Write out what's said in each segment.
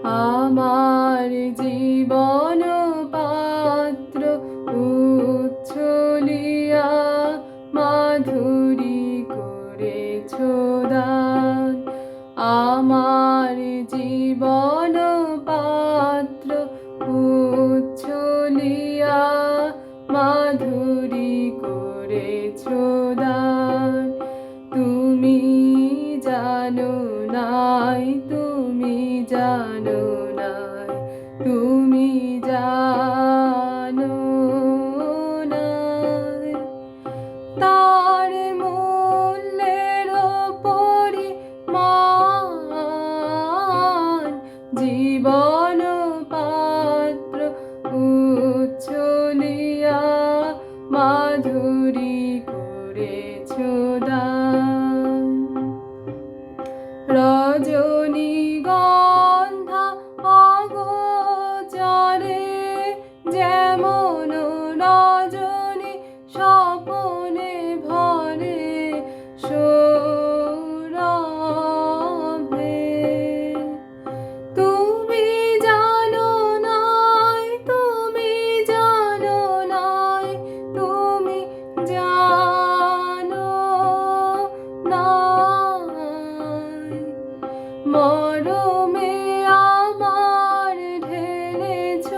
আমার জীবন পাত্র উচ্ছলিয়া মাধুরী করেছ দান। আমার জীবন পাত্র উচ্ছলিয়া মাধুরী করেছ দান। তুমি জানো নাই, তুমি জানো নাই, তুমি জানো নাই, তার মূল্যের পরিমাণ জীবন পাত্র উচ্ছলিয়া মাধুরী করেছ দান। রজনীগন্ধা অগোচরে যেমন রজনী স্বপনে ভরে সৌরভে, তুমি জানো নাই, তুমি জানো নাই, তুমি জানো নাই, মরমে আমার ঢেলেছ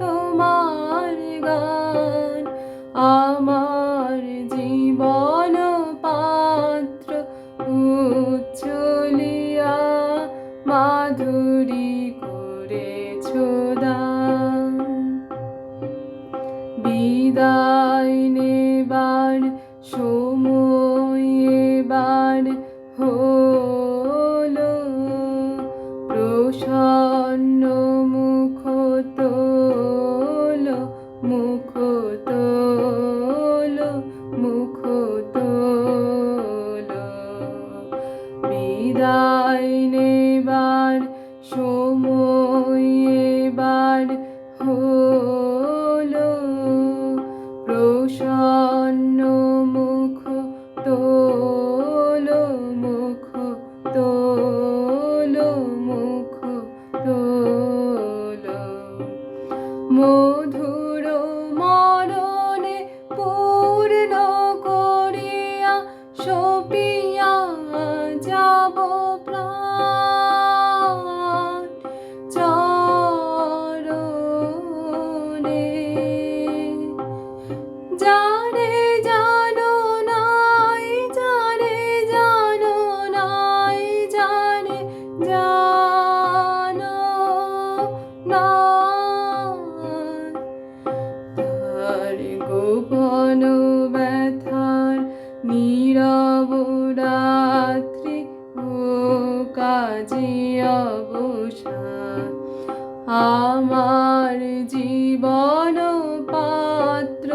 তোমার গান। আমার জীবন পাত্র উচ্ছলিয়া মাধুরী করেছ দান। বিদায় নেবার সময় এবার হলো, প্রসন্ন মুখ তোলো, মুখ তোলো, মুখ তোলো। বিদায় নেবার সময় এবার হলো, প্রসন্ন মুখ তোলো, মুখ তোলো, মুখ তোলো। মধুর মরণে পূর্ণ করিয়া সপিয়া যাব প্রাণ চরণে। যারে জানো নাই, যারে জানো নাই, যারে জানো নাই, তার গোপন ব্যথার নীরব রাত্রি ও কাজে অবসান। আমার জীবন পাত্র